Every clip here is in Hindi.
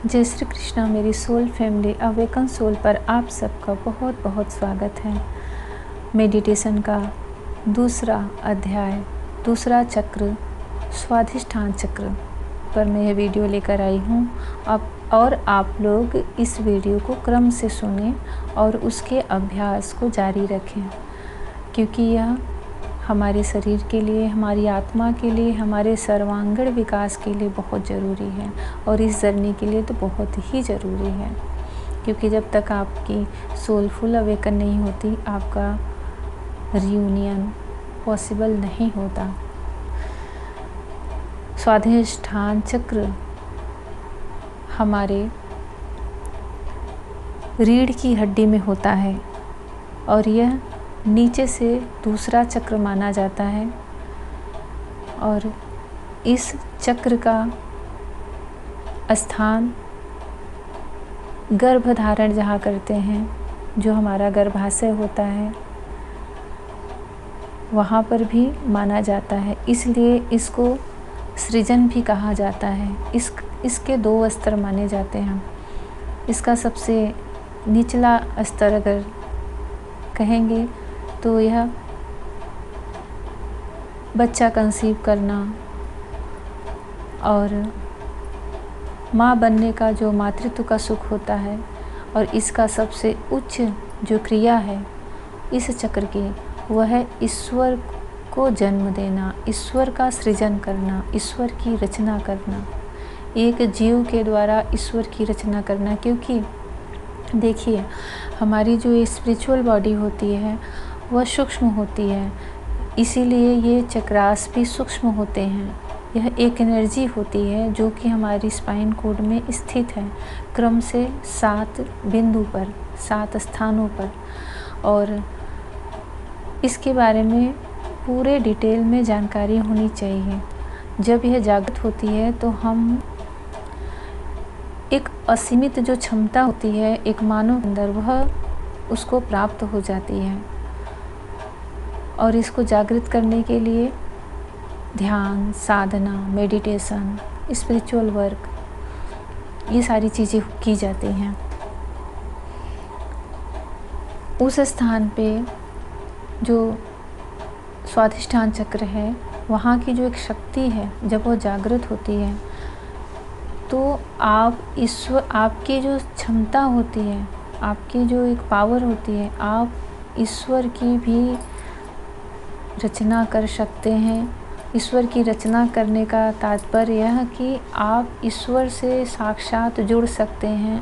जय श्री कृष्णा। मेरी सोल फैमिली अवेकन सोल पर आप सबका बहुत बहुत स्वागत है। मेडिटेशन का दूसरा अध्याय, दूसरा चक्र, स्वाधिष्ठान चक्र पर मैं यह वीडियो लेकर आई हूँ। और आप लोग इस वीडियो को क्रम से सुनें और उसके अभ्यास को जारी रखें, क्योंकि यह हमारे शरीर के लिए, हमारी आत्मा के लिए, हमारे सर्वांगीण विकास के लिए बहुत ज़रूरी है और इस जर्नी के लिए तो बहुत ही ज़रूरी है, क्योंकि जब तक आपकी सोलफुल अवेकन नहीं होती, आपका रियूनियन पॉसिबल नहीं होता। स्वाधिष्ठान चक्र हमारे रीढ़ की हड्डी में होता है और यह नीचे से दूसरा चक्र माना जाता है। और इस चक्र का स्थान गर्भधारण जहाँ करते हैं, जो हमारा गर्भाशय होता है, वहाँ पर भी माना जाता है। इसलिए इसको सृजन भी कहा जाता है। इसके दो स्तर माने जाते हैं। इसका सबसे निचला स्तर अगर कहेंगे तो यह बच्चा कंसीव करना और माँ बनने का जो मातृत्व का सुख होता है, और इसका सबसे उच्च जो क्रिया है इस चक्र की, वह है ईश्वर को जन्म देना, ईश्वर का सृजन करना, ईश्वर की रचना करना, एक जीव के द्वारा ईश्वर की रचना करना। क्योंकि देखिए, हमारी जो स्पिरिचुअल बॉडी होती है वह सूक्ष्म होती है, इसीलिए ये चक्रास भी सूक्ष्म होते हैं। यह एक एनर्जी होती है जो कि हमारी स्पाइन कोड में स्थित है, क्रम से 7 बिंदु पर, 7 स्थानों पर। और इसके बारे में पूरे डिटेल में जानकारी होनी चाहिए। जब यह जागृत होती है तो हम एक असीमित जो क्षमता होती है एक मानव के अंदर, वह उसको प्राप्त हो जाती है। और इसको जागृत करने के लिए ध्यान, साधना, मेडिटेशन, स्पिरिचुअल वर्क, ये सारी चीज़ें की जाती हैं। उस स्थान पे जो स्वाधिष्ठान चक्र है, वहाँ की जो एक शक्ति है, जब वह जागृत होती है तो आप ईश्वर, आपकी जो क्षमता होती है, आपकी जो एक पावर होती है, आप ईश्वर की भी रचना कर सकते हैं। ईश्वर की रचना करने का तात्पर्य यह कि आप ईश्वर से साक्षात जुड़ सकते हैं,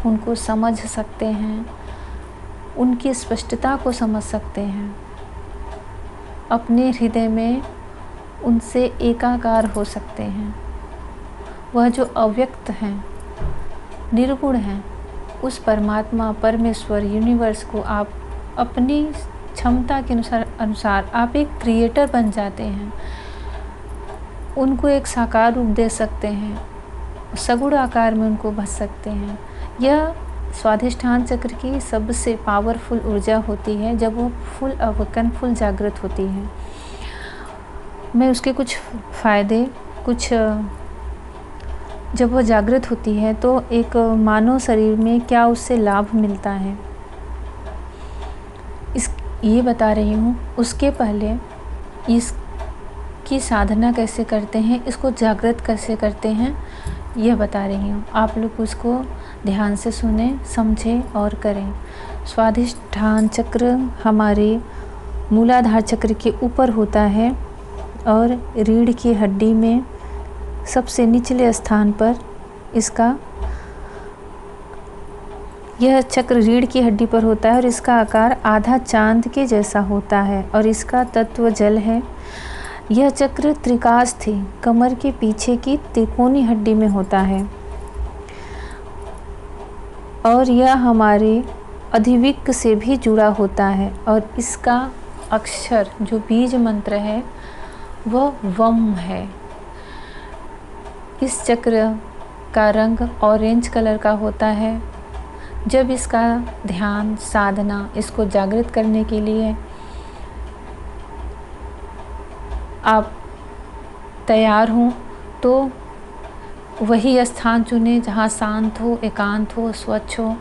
उनको समझ सकते हैं, उनकी स्पष्टता को समझ सकते हैं, अपने हृदय में उनसे एकाकार हो सकते हैं। वह जो अव्यक्त हैं, निर्गुण हैं, उस परमात्मा, परमेश्वर, यूनिवर्स को आप अपनी क्षमता के अनुसार आप एक क्रिएटर बन जाते हैं। उनको एक साकार रूप दे सकते हैं, सगुण आकार में उनको भज सकते हैं। यह स्वाधिष्ठान चक्र की सबसे पावरफुल ऊर्जा होती है जब वो फुल अवकन, फुल जागृत होती है। मैं उसके कुछ फ़ायदे, जब वह जागृत होती है तो एक मानव शरीर में क्या उससे लाभ मिलता है, ये बता रही हूँ। उसके पहले इसकी साधना कैसे करते हैं, इसको जागृत कैसे करते हैं, यह बता रही हूँ। आप लोग उसको ध्यान से सुने, समझें और करें। स्वाधिष्ठान चक्र हमारे मूलाधार चक्र के ऊपर होता है और रीढ़ की हड्डी में सबसे निचले स्थान पर इसका, यह चक्र रीढ़ की हड्डी पर होता है और इसका आकार आधा चांद के जैसा होता है और इसका तत्व जल है। यह चक्र त्रिकास्थी, कमर के पीछे की त्रिकोणी हड्डी में होता है और यह हमारे अधिविक्क से भी जुड़ा होता है। और इसका अक्षर, जो बीज मंत्र है, वह वम है। इस चक्र का रंग ऑरेंज कलर का होता है। जब इसका ध्यान, साधना, इसको जागृत करने के लिए आप तैयार हों तो वही स्थान चुनें जहाँ शांत हो, एकांत हो, स्वच्छ हो,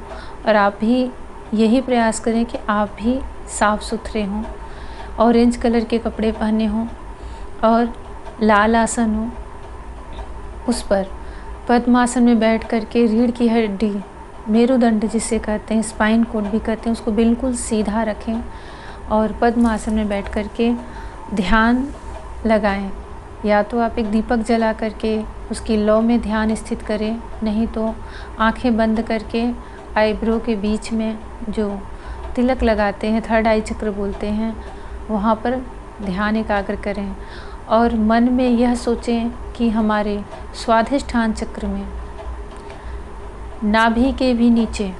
और आप भी यही प्रयास करें कि आप भी साफ़ सुथरे हों, ऑरेंज कलर के कपड़े पहने हों और लाल आसन हो। उस पर पद्मासन में बैठ कर के रीढ़ की हड्डी, मेरुदंड जिसे कहते हैं, स्पाइन कोड भी कहते हैं, उसको बिल्कुल सीधा रखें और पद्मासन में बैठ कर के ध्यान लगाएं। या तो आप एक दीपक जला करके उसकी लौ में ध्यान स्थित करें, नहीं तो आंखें बंद करके आईब्रो के बीच में जो तिलक लगाते हैं, थर्ड आई चक्र बोलते हैं, वहाँ पर ध्यान एकाग्र करें और मन में यह सोचें कि हमारे स्वाधिष्ठान चक्र में नाभि के भी नीचे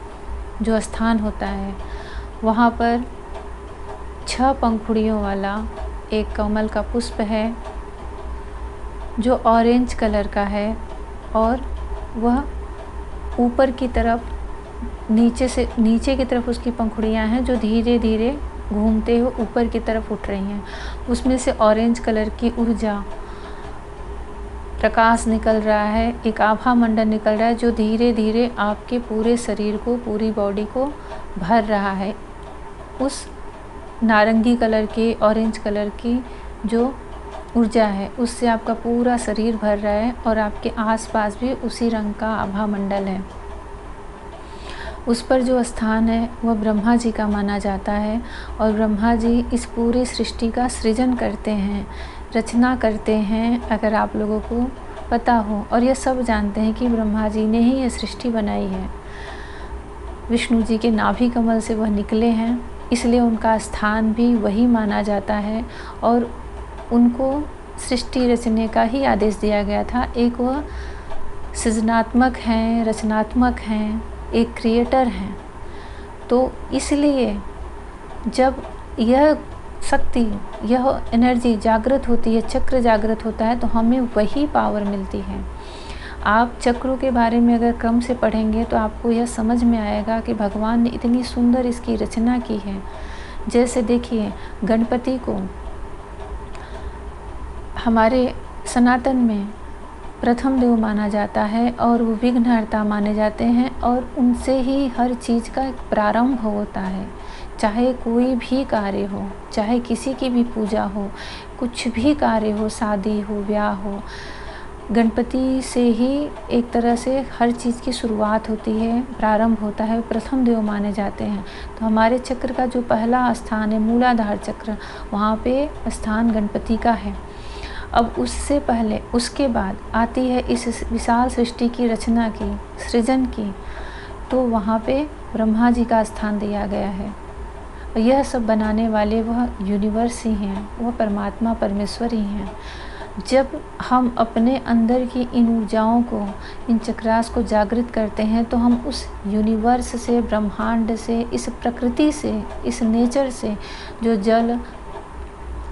जो स्थान होता है, वहाँ पर 6 पंखुड़ियों वाला एक कमल का पुष्प है जो ऑरेंज कलर का है और वह ऊपर की तरफ नीचे की तरफ उसकी पंखुड़ियाँ हैं जो धीरे धीरे घूमते हुए ऊपर की तरफ उठ रही हैं। उसमें से ऑरेंज कलर की ऊर्जा, प्रकाश निकल रहा है, एक आभा मंडल निकल रहा है जो धीरे धीरे आपके पूरे शरीर को, पूरी बॉडी को भर रहा है। उस नारंगी कलर की, ऑरेंज कलर की जो ऊर्जा है उससे आपका पूरा शरीर भर रहा है और आपके आसपास भी उसी रंग का आभा मंडल है। उस पर जो स्थान है वह ब्रह्मा जी का माना जाता है और ब्रह्मा जी इस पूरी सृष्टि का सृजन करते हैं, रचना करते हैं। अगर आप लोगों को पता हो और यह सब जानते हैं कि ब्रह्मा जी ने ही यह सृष्टि बनाई है, विष्णु जी के नाभि कमल से वह निकले हैं, इसलिए उनका स्थान भी वही माना जाता है और उनको सृष्टि रचने का ही आदेश दिया गया था। एक वह सृजनात्मक हैं, रचनात्मक हैं, एक क्रिएटर हैं। तो इसलिए जब यह शक्ति, यह एनर्जी जागृत होती है, चक्र जागृत होता है, तो हमें वही पावर मिलती है। आप चक्रों के बारे में अगर क्रम से पढ़ेंगे तो आपको यह समझ में आएगा कि भगवान ने इतनी सुंदर इसकी रचना की है। जैसे देखिए, गणपति को हमारे सनातन में प्रथम देव माना जाता है और वो विघ्नहर्ता माने जाते हैं और उनसे ही हर चीज़ का एक प्रारंभ होता है। चाहे कोई भी कार्य हो, चाहे किसी की भी पूजा हो, कुछ भी कार्य हो, शादी हो, ब्याह हो, गणपति से ही एक तरह से हर चीज़ की शुरुआत होती है, प्रारंभ होता है, प्रथम देव माने जाते हैं। तो हमारे चक्र का जो पहला स्थान है, मूलाधार चक्र, वहाँ पे स्थान गणपति का है। अब उससे पहले, उसके बाद आती है इस विशाल सृष्टि की रचना की, सृजन की, तो वहाँ पे ब्रह्मा जी का स्थान दिया गया है। और यह सब बनाने वाले वह यूनिवर्स ही हैं, वह परमात्मा परमेश्वर ही हैं। जब हम अपने अंदर की इन ऊर्जाओं को, इन चक्रास को जागृत करते हैं तो हम उस यूनिवर्स से, ब्रह्मांड से, इस प्रकृति से, इस नेचर से, जो जल,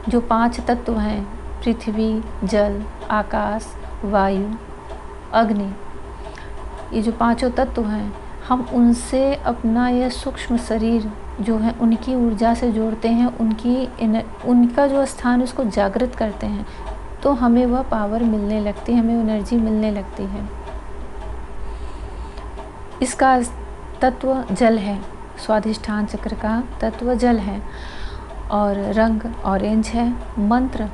जो 5 तत्व हैं, पृथ्वी, जल, आकाश, वायु, अग्नि, ये जो 5 तत्व हैं, हम उनसे अपना यह सूक्ष्म शरीर जो है उनकी ऊर्जा से जोड़ते हैं, उनका जो स्थान उसको जागृत करते हैं, तो हमें वह पावर मिलने लगती है, हमें एनर्जी मिलने लगती है। इसका तत्व जल है, स्वाधिष्ठान चक्र का तत्व जल है और रंग ऑरेंज है। मंत्र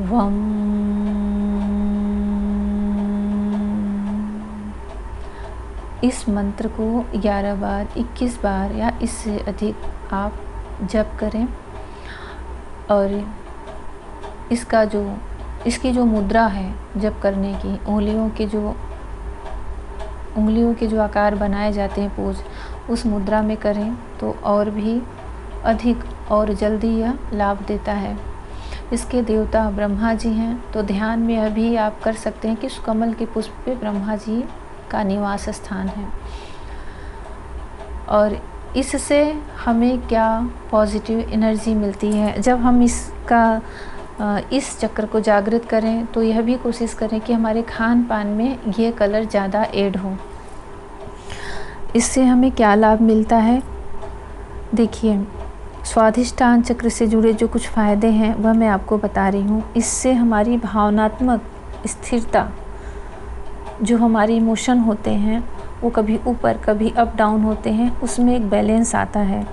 वम। इस मंत्र को 11 बार, 21 बार या इससे अधिक आप जप करें और इसकी जो मुद्रा है जप करने की, उंगलियों के जो आकार बनाए जाते हैं पोज, उस मुद्रा में करें तो और भी अधिक और जल्दी यह लाभ देता है। इसके देवता ब्रह्मा जी हैं, तो ध्यान में अभी आप कर सकते हैं कि उस कमल के पुष्प पे ब्रह्मा जी का निवास स्थान है। और इससे हमें क्या पॉजिटिव एनर्जी मिलती है जब हम इस चक्र को जागृत करें, तो यह भी कोशिश करें कि हमारे खान पान में ये कलर ज़्यादा ऐड हो। इससे हमें क्या लाभ मिलता है, देखिए, स्वाधिष्ठान चक्र से जुड़े जो कुछ फ़ायदे हैं वह मैं आपको बता रही हूँ। इससे हमारी भावनात्मक स्थिरता जो हमारे इमोशन होते हैं वो कभी ऊपर कभी अप डाउन होते हैं, उसमें एक बैलेंस आता है।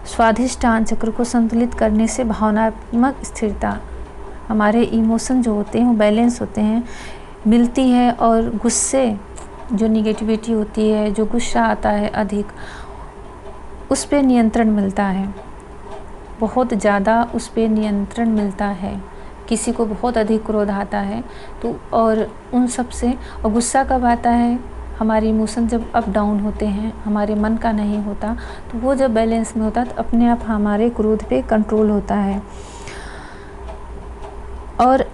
स्वाधिष्ठान चक्र को संतुलित करने से भावनात्मक स्थिरता, हमारे इमोशन जो होते हैं वो बैलेंस होते हैं, मिलती है। और गुस्से, जो निगेटिविटी होती है, जो गुस्सा आता है अधिक, उस पे नियंत्रण मिलता है, बहुत ज़्यादा उस पे नियंत्रण मिलता है। किसी को बहुत अधिक क्रोध आता है तो, और उन सब से, और गुस्सा कब आता है, हमारे इमोशन जब अप डाउन होते हैं, हमारे मन का नहीं होता, तो वो जब बैलेंस में होता है तो अपने आप हमारे क्रोध पे कंट्रोल होता है। और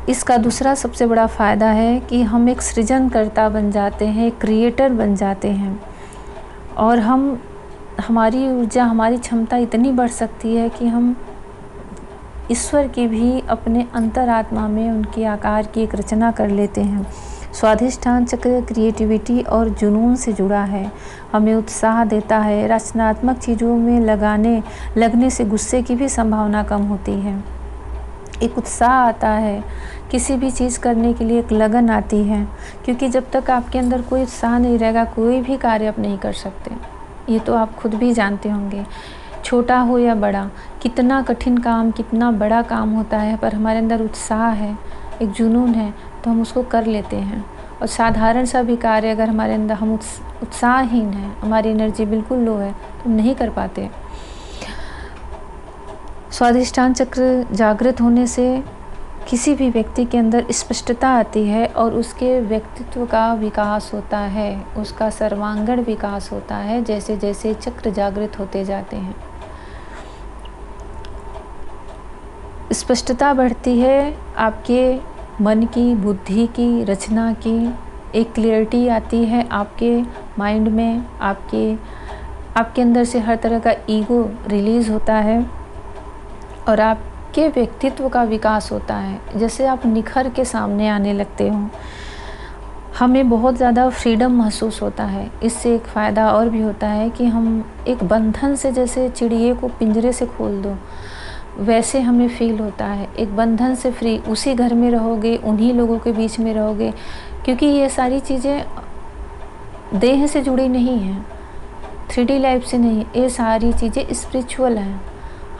इसका दूसरा सबसे बड़ा फ़ायदा है कि हम एक सृजनकर्ता बन जाते हैं, एक क्रिएटर बन जाते हैं, और हमारी ऊर्जा, हमारी क्षमता इतनी बढ़ सकती है कि हम ईश्वर की भी अपने अंतरात्मा में उनके आकार की एक रचना कर लेते हैं। स्वाधिष्ठान चक्र क्रिएटिविटी और जुनून से जुड़ा है, हमें उत्साह देता है। रचनात्मक चीज़ों में लगने से गुस्से की भी संभावना कम होती है। एक उत्साह आता है, किसी भी चीज़ करने के लिए एक लगन आती है, क्योंकि जब तक आपके अंदर कोई उत्साह नहीं रहेगा कोई भी कार्य आप नहीं कर सकते। ये तो आप खुद भी जानते होंगे, छोटा हो या बड़ा, कितना कठिन काम, कितना बड़ा काम होता है, पर हमारे अंदर उत्साह है, एक जुनून है, तो हम उसको कर लेते हैं। और साधारण सा भी कार्य अगर हमारे अंदर, हम उत्साहहीन हैं, हमारी एनर्जी बिल्कुल लो है, तो नहीं कर पाते। स्वाधिष्ठान चक्र जागृत होने से किसी भी व्यक्ति के अंदर स्पष्टता आती है और उसके व्यक्तित्व का विकास होता है, उसका सर्वांगीण विकास होता है जैसे जैसे चक्र जागृत होते जाते हैं। स्पष्टता बढ़ती है, आपके मन की, बुद्धि की, रचना की एक क्लियरिटी आती है आपके माइंड में, आपके अंदर से हर तरह का ईगो रिलीज़ होता है और आपके व्यक्तित्व का विकास होता है, जैसे आप निखर के सामने आने लगते हो। हमें बहुत ज़्यादा फ्रीडम महसूस होता है। इससे एक फ़ायदा और भी होता है कि हम एक बंधन से, जैसे चिड़िए को पिंजरे से खोल दो वैसे हमें फील होता है, एक बंधन से फ्री। उसी घर में रहोगे, उन्हीं लोगों के बीच में रहोगे, क्योंकि ये सारी चीज़ें देह से जुड़ी नहीं हैं, 3D लाइफ से नहीं, ये सारी चीज़ें स्पिरिचुअल हैं,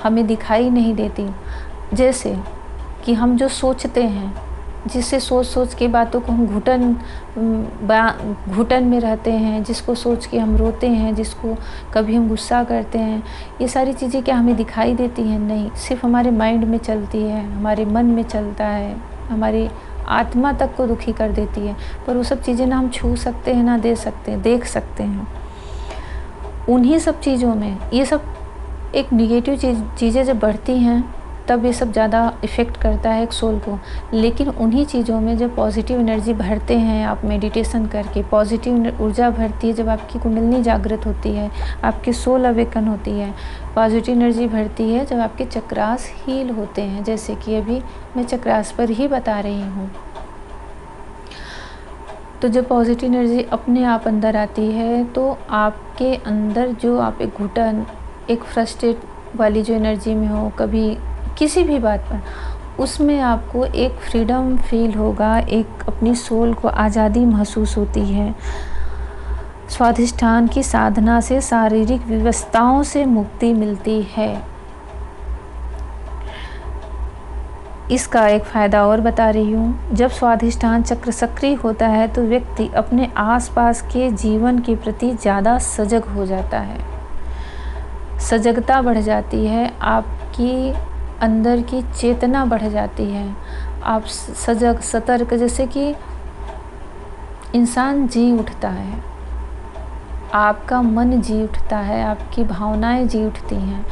हमें दिखाई नहीं देती। जैसे कि हम जो सोचते हैं, जिससे सोच के बातों को हम घुटन में रहते हैं, जिसको सोच के हम रोते हैं, जिसको कभी हम गुस्सा करते हैं, ये सारी चीज़ें क्या हमें दिखाई देती हैं? नहीं, सिर्फ हमारे माइंड में चलती है, हमारे मन में चलता है, हमारी आत्मा तक को दुखी कर देती है। पर वो सब चीज़ें ना हम छू सकते हैं, ना दे सकते हैं, देख सकते हैं। उन्हीं सब चीज़ों में ये सब एक निगेटिव चीज़ें जब बढ़ती हैं तब ये सब ज़्यादा इफ़ेक्ट करता है एक सोल को। लेकिन उन्हीं चीज़ों में जब पॉजिटिव एनर्जी भरते हैं आप मेडिटेशन करके, पॉजिटिव ऊर्जा भरती है, जब आपकी कुंडलिनी जागृत होती है, आपकी सोल अवेकन होती है, पॉजिटिव एनर्जी भरती है जब आपके चक्रास हील होते हैं, जैसे कि अभी मैं चक्रास पर ही बता रही हूँ। तो जब पॉजिटिव एनर्जी अपने आप अंदर आती है तो आपके अंदर जो आप एक घुटन, एक फ्रस्ट्रेट वाली जो एनर्जी में हो, कभी किसी भी बात पर, उसमें आपको एक फ्रीडम फील होगा, एक अपनी सोल को आज़ादी महसूस होती है। स्वाधिष्ठान की साधना से शारीरिक विवशताओं से मुक्ति मिलती है। इसका एक फ़ायदा और बता रही हूँ। जब स्वाधिष्ठान चक्र सक्रिय होता है तो व्यक्ति अपने आसपास के जीवन के प्रति ज़्यादा सजग हो जाता है, सजगता बढ़ जाती है, आपकी अंदर की चेतना बढ़ जाती है, आप सजग सतर्क, जैसे कि इंसान जी उठता है, आपका मन जी उठता है, आपकी भावनाएं जी उठती हैं।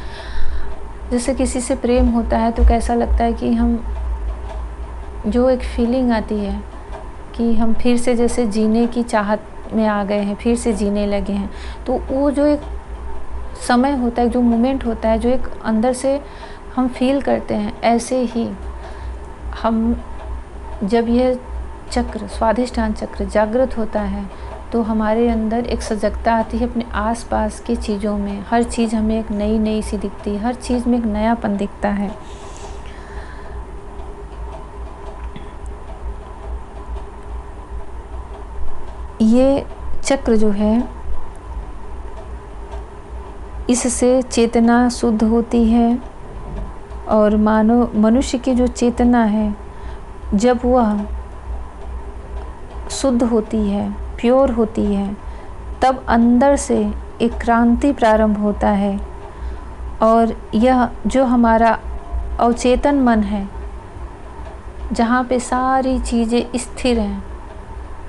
जैसे किसी से प्रेम होता है तो कैसा लगता है कि हम, जो एक फीलिंग आती है कि हम फिर से जैसे जीने की चाहत में आ गए हैं, फिर से जीने लगे हैं। तो वो जो एक समय होता है, जो मोमेंट होता है, जो एक अंदर से हम फील करते हैं, ऐसे ही हम जब ये चक्र, स्वाधिष्ठान चक्र जागृत होता है तो हमारे अंदर एक सजगता आती है अपने आसपास की चीज़ों में। हर चीज़ हमें एक नई नई सी दिखती है, हर चीज़ में एक नयापन दिखता है। ये चक्र जो है, इससे चेतना शुद्ध होती है और मनुष्य की जो चेतना है, जब वह शुद्ध होती है, प्योर होती है, तब अंदर से एक क्रांति प्रारंभ होता है। और यह जो हमारा अवचेतन मन है, जहाँ पे सारी चीज़ें स्थिर हैं,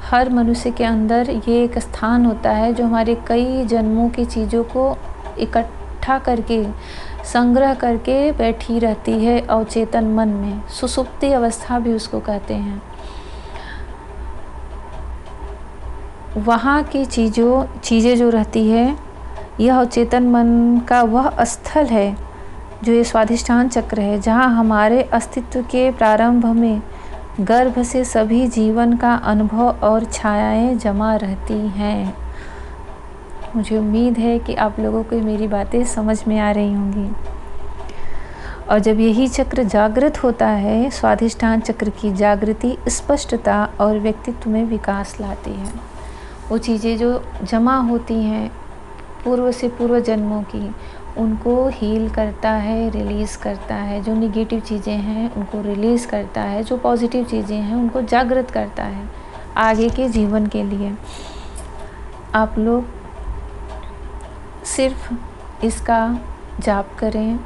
हर मनुष्य के अंदर ये एक स्थान होता है जो हमारे कई जन्मों की चीज़ों को इकट्ठा करके, संग्रह करके बैठी रहती है अवचेतन मन में। सुषुप्ति अवस्था भी उसको कहते हैं। वहाँ की चीज़ें जो रहती है, यह अवचेतन मन का वह स्थल है जो ये स्वाधिष्ठान चक्र है, जहाँ हमारे अस्तित्व के प्रारंभ में गर्भ से सभी जीवन का अनुभव और छायाएं जमा रहती हैं। मुझे उम्मीद है कि आप लोगों को मेरी बातें समझ में आ रही होंगी। और जब यही चक्र जागृत होता है, स्वाधिष्ठान चक्र की जागृति स्पष्टता और व्यक्तित्व में विकास लाती है। वो चीज़ें जो जमा होती हैं पूर्व से पूर्व जन्मों की, उनको हील करता है, रिलीज़ करता है। जो निगेटिव चीज़ें हैं उनको रिलीज़ करता है, जो पॉजिटिव चीज़ें हैं उनको जागृत करता है आगे के जीवन के लिए। आप लोग सिर्फ इसका जाप करें,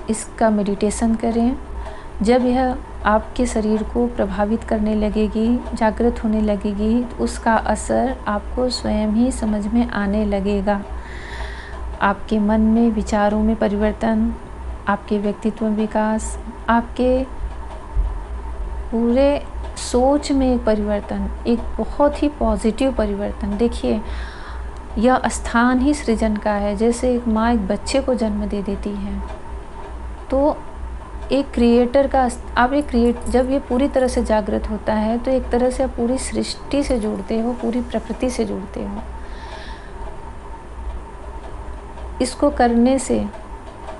इसका मेडिटेशन करें। जब यह आपके शरीर को प्रभावित करने लगेगी, जागृत होने लगेगी, तो उसका असर आपको स्वयं ही समझ में आने लगेगा। आपके मन में, विचारों में परिवर्तन, आपके व्यक्तित्व में विकास, आपके पूरे सोच में एक परिवर्तन, एक बहुत ही पॉजिटिव परिवर्तन। देखिए, यह स्थान ही सृजन का है। जैसे एक माँ एक बच्चे को जन्म दे देती है, तो एक क्रिएटर का जब ये पूरी तरह से जागृत होता है, तो एक तरह से आप पूरी सृष्टि से जुड़ते हो, पूरी प्रकृति से जुड़ते हो। इसको करने से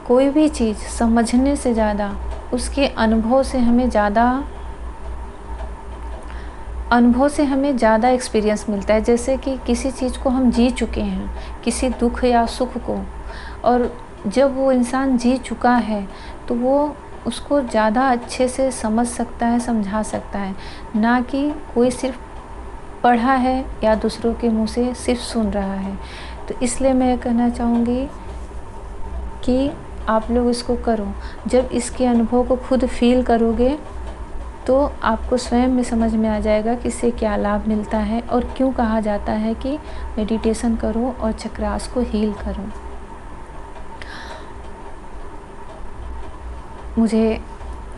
कोई भी चीज़ समझने से ज़्यादा उसके अनुभव से हमें ज़्यादा एक्सपीरियंस मिलता है। जैसे कि किसी चीज़ को हम जी चुके हैं, किसी दुख या सुख को, और जब वो इंसान जी चुका है तो वो उसको ज़्यादा अच्छे से समझ सकता है, समझा सकता है, ना कि कोई सिर्फ पढ़ा है या दूसरों के मुंह से सिर्फ सुन रहा है। तो इसलिए मैं कहना चाहूँगी कि आप लोग इसको करो। जब इसके अनुभव को खुद फील करोगे तो आपको स्वयं में समझ में आ जाएगा कि इससे क्या लाभ मिलता है और क्यों कहा जाता है कि मेडिटेशन करो और चक्रास को हील करो। मुझे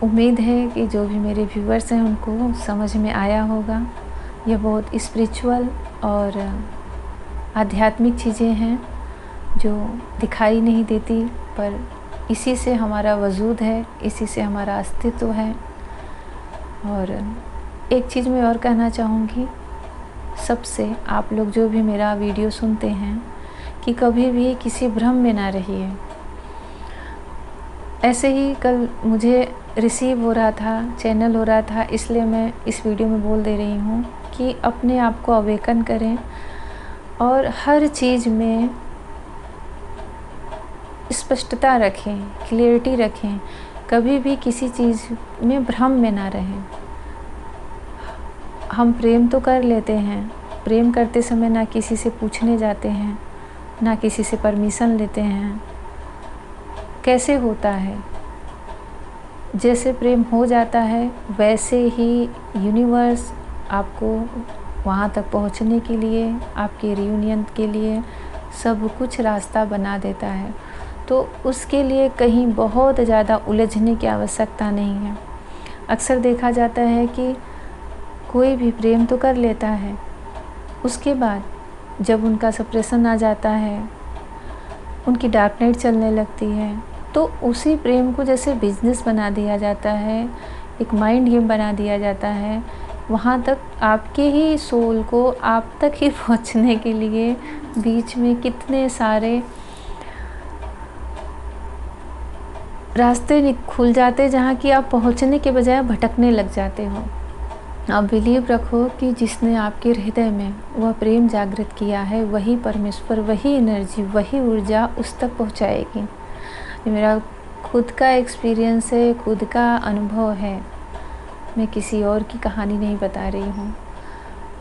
उम्मीद है कि जो भी मेरे व्यूअर्स हैं उनको समझ में आया होगा। ये बहुत स्पिरिचुअल और आध्यात्मिक चीज़ें हैं जो दिखाई नहीं देती, पर इसी से हमारा वजूद है, इसी से हमारा अस्तित्व है। और एक चीज़ मैं और कहना चाहूँगी सबसे, आप लोग जो भी मेरा वीडियो सुनते हैं, कि कभी भी किसी भ्रम में ना रहिए। ऐसे ही कल मुझे रिसीव हो रहा था, चैनल हो रहा था, इसलिए मैं इस वीडियो में बोल दे रही हूँ कि अपने आप को अवेकन करें और हर चीज़ में स्पष्टता रखें, क्लियरिटी रखें। कभी भी किसी चीज़ में भ्रम में ना रहें। हम प्रेम तो कर लेते हैं, प्रेम करते समय ना किसी से पूछने जाते हैं, ना किसी से परमिशन लेते हैं। कैसे होता है? जैसे प्रेम हो जाता है वैसे ही यूनिवर्स आपको वहाँ तक पहुँचने के लिए, आपके रियूनियन के लिए सब कुछ रास्ता बना देता है। तो उसके लिए कहीं बहुत ज़्यादा उलझने की आवश्यकता नहीं है। अक्सर देखा जाता है कि कोई भी प्रेम तो कर लेता है, उसके बाद जब उनका सप्रेशन आ जाता है, उनकी डार्क नाइट चलने लगती है, तो उसी प्रेम को जैसे बिजनेस बना दिया जाता है, एक माइंड गेम बना दिया जाता है। वहाँ तक आपके ही सोल को आप तक ही पहुँचने के लिए बीच में कितने सारे रास्ते खुल जाते, जहाँ कि आप पहुँचने के बजाय भटकने लग जाते हो। आप बिलीव रखो कि जिसने आपके हृदय में वह प्रेम जागृत किया है, वही परमेश्वर, वही एनर्जी, वही ऊर्जा उस तक पहुंचाएगी। ये मेरा खुद का एक्सपीरियंस है, खुद का अनुभव है, मैं किसी और की कहानी नहीं बता रही हूँ।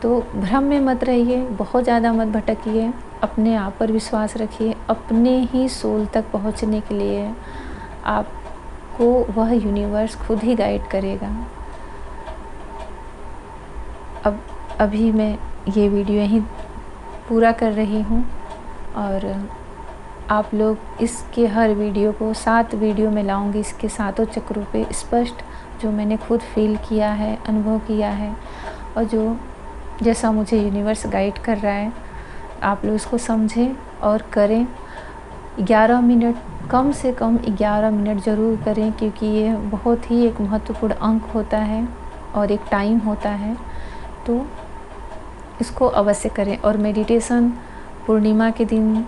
तो भ्रम में मत रहिए, बहुत ज़्यादा मत भटकिए, अपने आप पर विश्वास रखिए। अपने ही सोल तक पहुँचने के लिए आपको वह यूनिवर्स खुद ही गाइड करेगा। अब अभी मैं ये वीडियो यहीं पूरा कर रही हूँ और आप लोग इसके हर वीडियो को 7 वीडियो में लाऊंगी, इसके 7 चक्रों पे स्पष्ट, जो मैंने खुद फील किया है, अनुभव किया है और जो जैसा मुझे यूनिवर्स गाइड कर रहा है, आप लोग इसको समझें और करें। 11 मिनट, कम से कम 11 मिनट ज़रूर करें, क्योंकि ये बहुत ही एक महत्वपूर्ण अंक होता है और एक टाइम होता है, तो इसको अवश्य करें। और मेडिटेशन पूर्णिमा के दिन,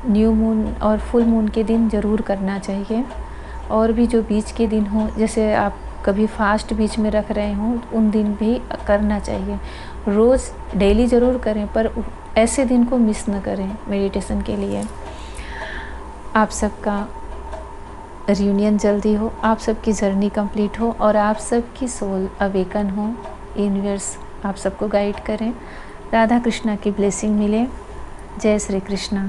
न्यू मून और फुल मून के दिन ज़रूर करना चाहिए। और भी जो बीच के दिन हो, जैसे आप कभी फास्ट बीच में रख रहे हों, उन दिन भी करना चाहिए। रोज़ डेली ज़रूर करें, पर ऐसे दिन को मिस न करें मेडिटेशन के लिए। आप सबका रियूनियन जल्दी हो, आप सबकी जर्नी कंप्लीट हो और आप सबकी सोल अवेकन हो। यूनिवर्स आप सबको गाइड करें। राधा कृष्णा की ब्लेसिंग मिले। जय श्री कृष्णा।